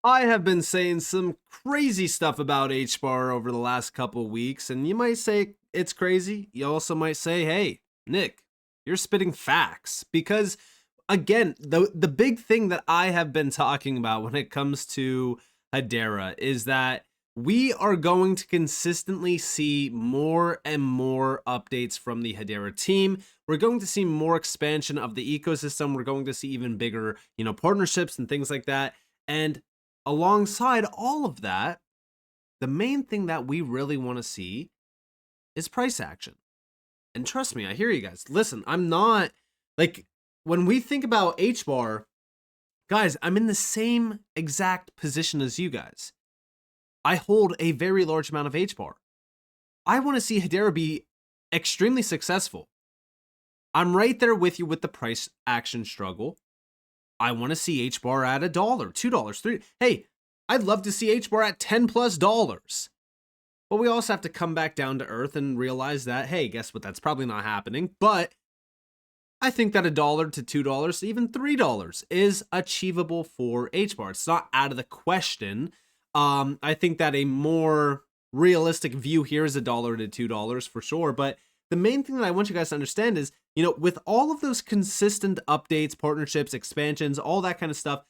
I have been saying some crazy stuff about HBAR over the last couple weeks, and you might say it's crazy. You also might say, hey, Nick, you're spitting facts. Because again, the big thing that I have been talking about when it comes to Hedera is that we are going to consistently see more and more updates from the Hedera team. We're going to see more expansion of the ecosystem. We're going to see even bigger, partnerships and things like that. And alongside all of that, the main thing that we really want to see is price action. And trust me, I hear you guys. Listen, I'm not like when we think about HBAR, guys, I'm in the same exact position as you guys. I hold a very large amount of HBAR. I want to see Hedera be extremely successful. I'm right there with you with the price action struggle. I want to see HBAR at $1, $2, $3. Hey, I'd love to see HBAR at $10+. But we also have to come back down to earth and realize that, hey, guess what? That's probably not happening. But I think that $1 to $2, even $3 is achievable for HBAR. It's not out of the question. I think that a more realistic view here is $1 to $2 for sure. But the main thing that I want you guys to understand is, with all of those consistent updates, partnerships, expansions, all that kind of stuff,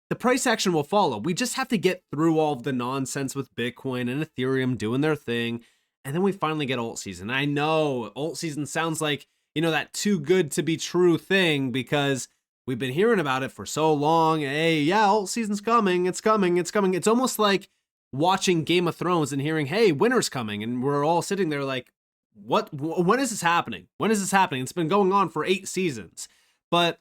the price action will follow. We just have to get through all of the nonsense with Bitcoin and Ethereum doing their thing. And then we finally get alt season. I know alt season sounds like, that too good to be true thing because we've been hearing about it for so long. Hey, yeah, alt season's coming. It's coming. It's coming. It's almost like watching Game of Thrones and hearing, hey, winter's coming. And we're all sitting there like, what? When is this happening? When is this happening? It's been going on for 8 seasons. But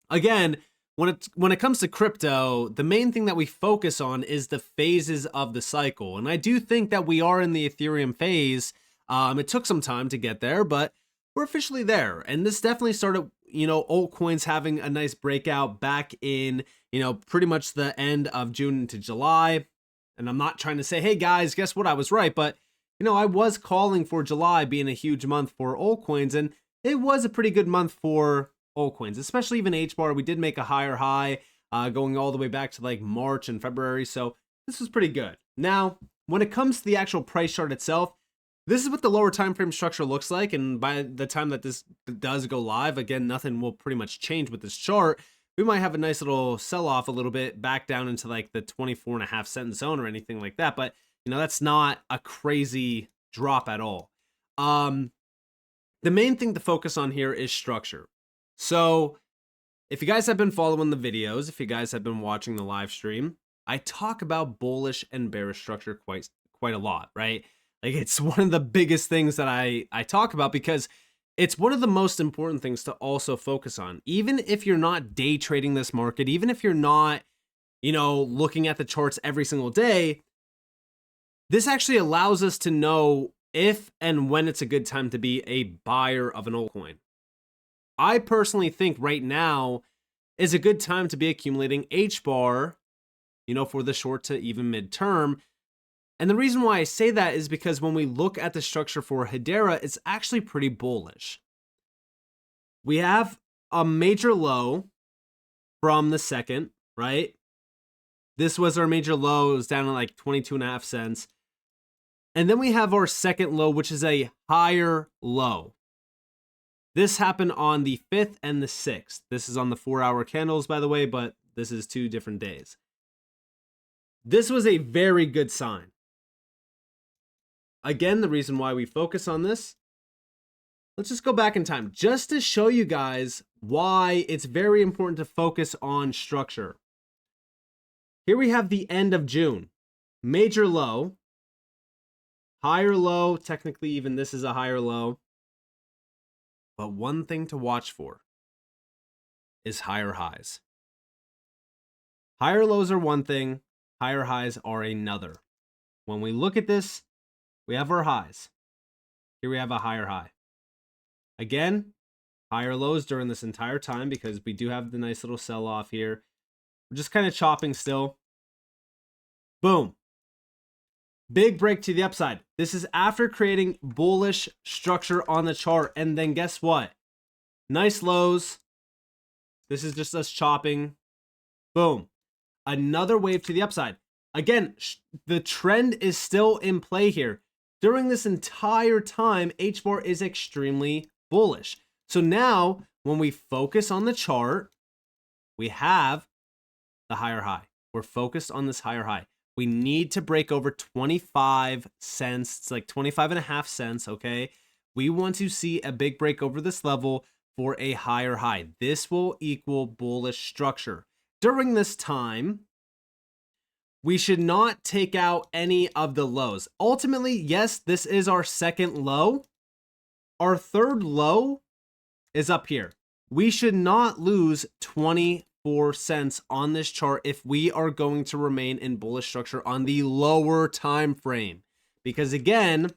again, when it comes to crypto, the main thing that we focus on is the phases of the cycle. And I do think that we are in the Ethereum phase. It took some time to get there, but we're officially there. And this definitely started, altcoins having a nice breakout back in, pretty much the end of June into July. And I'm not trying to say, hey guys, guess what? I was right. But, I was calling for July being a huge month for altcoins. And it was a pretty good month for altcoins, especially even HBAR. We did make a higher high going all the way back to like March and February. So this was pretty good. Now, when it comes to the actual price chart itself, this is what the lower time frame structure looks like. And by the time that this does go live, again, nothing will pretty much change with this chart. We might have a nice little sell off a little bit back down into like the 24.5 cent zone or anything like that. But, that's not a crazy drop at all. The main thing to focus on here is structure. So if you guys have been following the videos, if you guys have been watching the live stream, I talk about bullish and bearish structure quite a lot, right? Like it's one of the biggest things that I talk about because it's one of the most important things to also focus on. Even if you're not day trading this market, even if you're not, looking at the charts every single day, this actually allows us to know if and when it's a good time to be a buyer of an altcoin. I personally think right now is a good time to be accumulating HBAR, for the short to even midterm. And the reason why I say that is because when we look at the structure for Hedera, it's actually pretty bullish. We have a major low from the second, right? This was our major low. It was down to like 22.5 cents. And then we have our second low, which is a higher low. This happened on the 5th and the 6th. This is on the 4-hour candles, by the way, but this is 2 different days. This was a very good sign. Again, the reason why we focus on this, let's just go back in time just to show you guys why it's very important to focus on structure. Here we have the end of June. Major low, higher low, technically even this is a higher low. But one thing to watch for is higher highs. Higher lows are one thing, higher highs are another. When we look at this, we have our highs. Here we have a higher high. Again, higher lows during this entire time because we do have the nice little sell-off here. We're just kind of chopping still. Boom. Big break to the upside. This is after creating bullish structure on the chart. And then guess what? Nice lows. This is just us chopping. Boom. another wave to the upside. Again, the trend is still in play here. During this entire time, HBAR is extremely bullish. So now, when we focus on the chart, we have the higher high. We're focused on this higher high. We need to break over 25 cents. It's like 25.5 cents, okay? We want to see a big break over this level for a higher high. This will equal bullish structure. During this time, we should not take out any of the lows. Ultimately, yes, this is our second low. Our third low is up here. We should not lose 24 cents on this chart if we are going to remain in bullish structure on the lower time frame. Because again,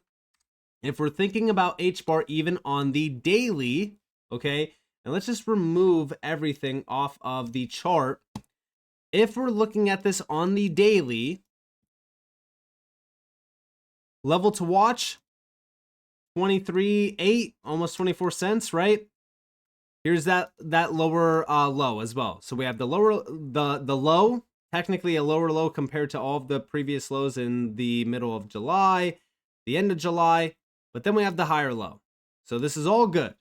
if we're thinking about HBAR even on the daily, okay, and let's just remove everything off of the chart. If we're looking at this on the daily, level to watch, 23.8, almost 24 cents, right? Here's that lower low as well. So we have the low, technically a lower low compared to all of the previous lows in the middle of July, the end of July, but then we have the higher low. So this is all good.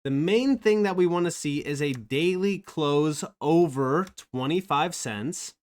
The main thing that we want to see is a daily close over 25 cents.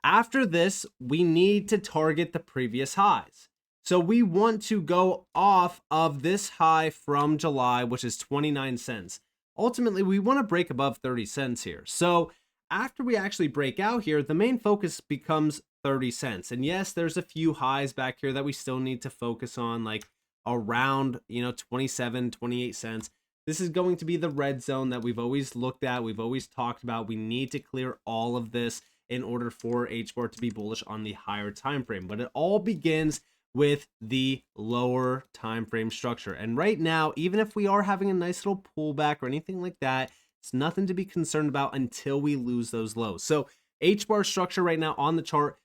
After this, we need to target the previous highs. So we want to go off of this high from July, which is 29 cents. Ultimately, we want to break above 30 cents here. So after we actually break out here, the main focus becomes 30 cents. And yes, there's a few highs back here that we still need to focus on, like around, 27, 28 cents. This is going to be the red zone that we've always looked at. We've always talked about. We need to clear all of this in order for HBAR to be bullish on the higher time frame. But it all begins with the lower time frame structure. And right now, even if we are having a nice little pullback or anything like that, it's nothing to be concerned about until we lose those lows. So HBAR structure right now on the chart,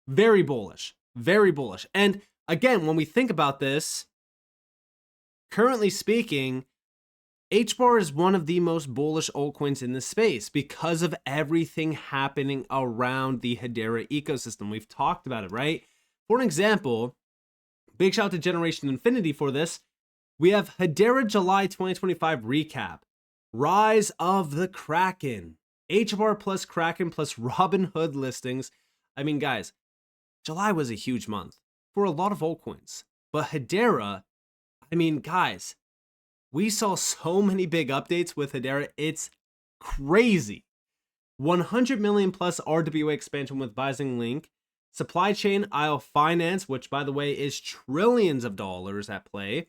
very bullish, very bullish. And again, when we think about this, currently speaking, HBAR is one of the most bullish altcoins in this space because of everything happening around the Hedera ecosystem. We've talked about it, right? For an example, big shout out to Generation Infinity for this. We have Hedera July 2025 recap. Rise of the Kraken. HBAR plus Kraken plus Robinhood listings. I mean, guys, July was a huge month for a lot of altcoins. But Hedera, I mean, guys, we saw so many big updates with Hedera. It's crazy. 100 million plus RWA expansion with Bising Link. Supply chain aisle finance, which by the way is trillions of dollars at play.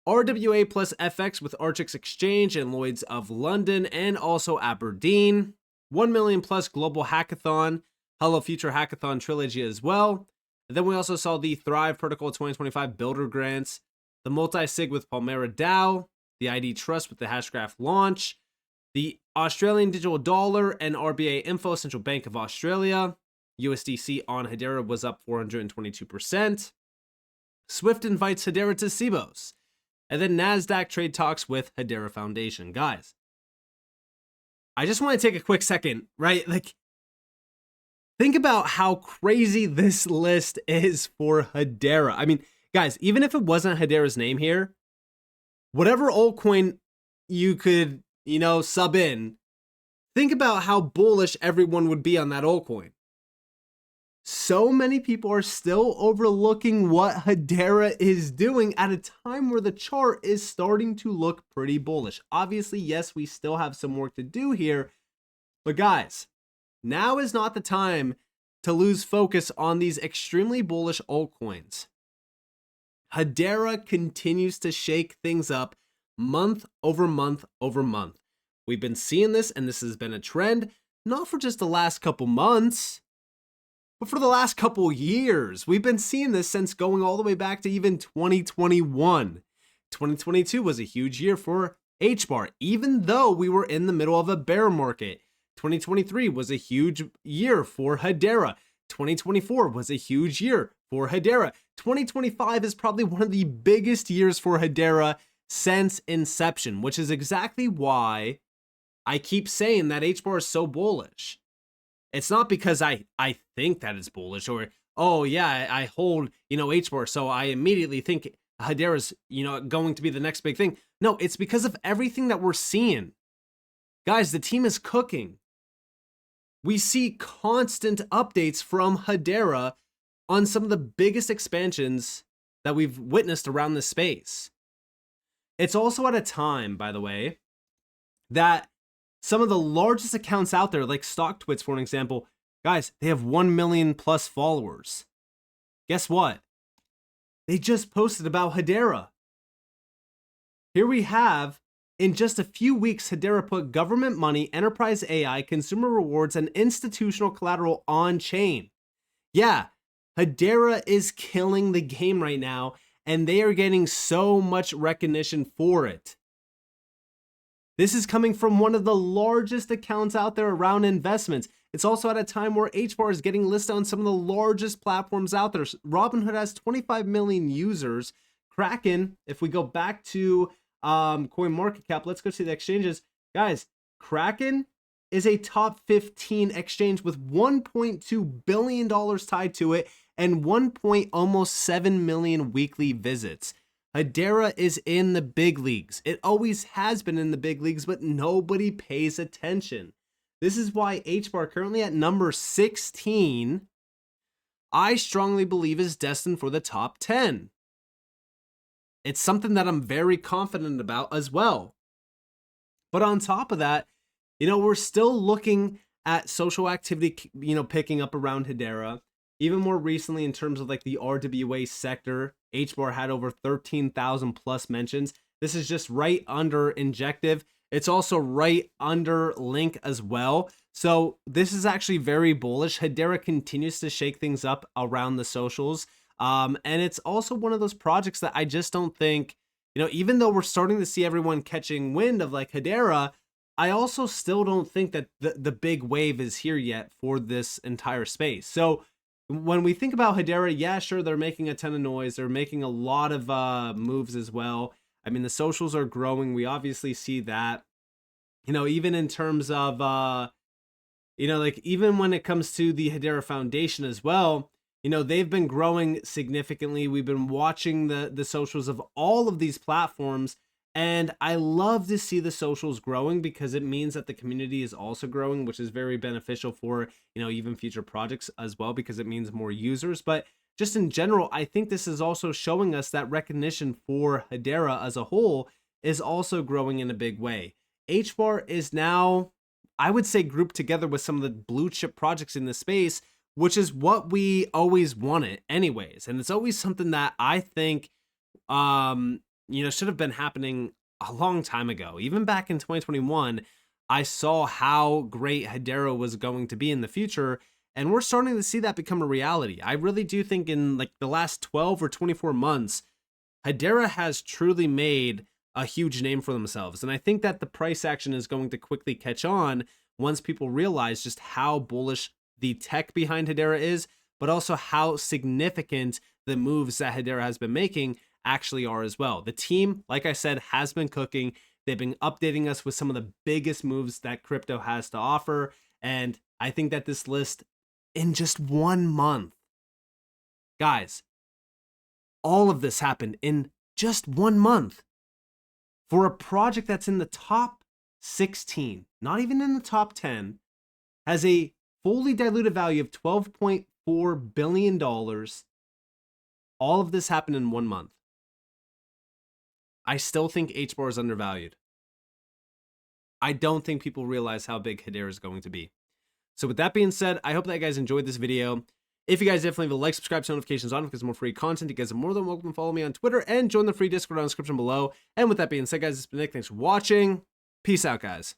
RWA plus FX with Archix Exchange and Lloyd's of London and also Aberdeen. 1 million plus global hackathon. Hello Future Hackathon Trilogy as well. And then we also saw the Thrive Protocol 2025 Builder Grants. The multi-sig with Palmera DAO, the ITrust with the Hashgraph launch, the Australian digital dollar and RBA info, Central Bank of Australia. USDC on Hedera was up 422%. Swift invites Hedera to Cbos. And then NASDAQ trade talks with Hedera Foundation. Guys, I just want to take a quick second, right? Like, think about how crazy this list is for Hedera. I mean, guys, even if it wasn't Hedera's name here, whatever altcoin you could, sub in, think about how bullish everyone would be on that altcoin. So many people are still overlooking what Hedera is doing at a time where the chart is starting to look pretty bullish. Obviously, yes, we still have some work to do here, but guys, now is not the time to lose focus on these extremely bullish altcoins. Hedera continues to shake things up month over month over month. We've been seeing this, and this has been a trend, not for just the last couple months, but for the last couple years. We've been seeing this since going all the way back to even 2021. 2022 was a huge year for HBAR, even though we were in the middle of a bear market. 2023 was a huge year for Hedera. 2024 was a huge year for Hedera. 2025 is probably one of the biggest years for Hedera since inception, which is exactly why I keep saying that HBAR is so bullish. It's not because I think that it's bullish or, oh yeah, I hold, HBAR, so I immediately think Hedera's, going to be the next big thing. No, it's because of everything that we're seeing. Guys, the team is cooking. We see constant updates from Hedera on some of the biggest expansions that we've witnessed around this space. It's also at a time, by the way, that some of the largest accounts out there, like StockTwits, for an example, guys, they have 1 million plus followers. Guess what? They just posted about Hedera. Here we have, in just a few weeks, Hedera put government money, enterprise AI, consumer rewards, and institutional collateral on chain. Yeah, Hedera is killing the game right now, and they are getting so much recognition for it. This is coming from one of the largest accounts out there around investments. It's also at a time where HBAR is getting listed on some of the largest platforms out there. Robinhood has 25 million users. Kraken, if we go back to CoinMarketCap, let's go see the exchanges. Guys, Kraken is a top 15 exchange with $1.2 billion tied to it and almost 7 million weekly visits. Hedera is in the big leagues. It always has been in the big leagues, but nobody pays attention. This is why HBAR, currently at number 16, I strongly believe is destined for the top 10. It's something that I'm very confident about as well. But on top of that, we're still looking at social activity, picking up around Hedera. Even more recently, in terms of like the RWA sector, HBAR had over 13,000 plus mentions. This is just right under Injective. It's also right under Link as well. So this is actually very bullish. Hedera continues to shake things up around the socials. And it's also one of those projects that I just don't think, even though we're starting to see everyone catching wind of like Hedera, I also still don't think that the big wave is here yet for this entire space. So when we think about Hedera, yeah, sure, they're making a ton of noise. They're making a lot of moves as well. I mean, the socials are growing. We obviously see that, even in terms of, like even when it comes to the Hedera Foundation as well, they've been growing significantly. We've been watching the socials of all of these platforms. And I love to see the socials growing because it means that the community is also growing, which is very beneficial for, even future projects as well, because it means more users. But just in general, I think this is also showing us that recognition for Hedera as a whole is also growing in a big way. HBAR is now, I would say, grouped together with some of the blue chip projects in the space, which is what we always wanted anyways. And it's always something that I think, should have been happening a long time ago. Even back in 2021, I saw how great Hedera was going to be in the future, and we're starting to see that become a reality. I really do think in like the last 12 or 24 months, Hedera has truly made a huge name for themselves. And I think that the price action is going to quickly catch on once people realize just how bullish the tech behind Hedera is, but also how significant the moves that Hedera has been making actually are as well. The team, like I said, has been cooking. They've been updating us with some of the biggest moves that crypto has to offer. And I think that this list in just 1 month, guys, all of this happened in just 1 month for a project that's in the top 16, not even in the top 10, has a fully diluted value of $12.4 billion. All of this happened in 1 month. I still think HBAR is undervalued. I don't think people realize how big Hedera is going to be. So with that being said, I hope that you guys enjoyed this video. If you guys definitely leave a like, subscribe, turn notifications on because more free content. You guys are more than welcome to follow me on Twitter and join the free Discord down in the description below. And with that being said, guys, it's been Nick. Thanks for watching. Peace out, guys.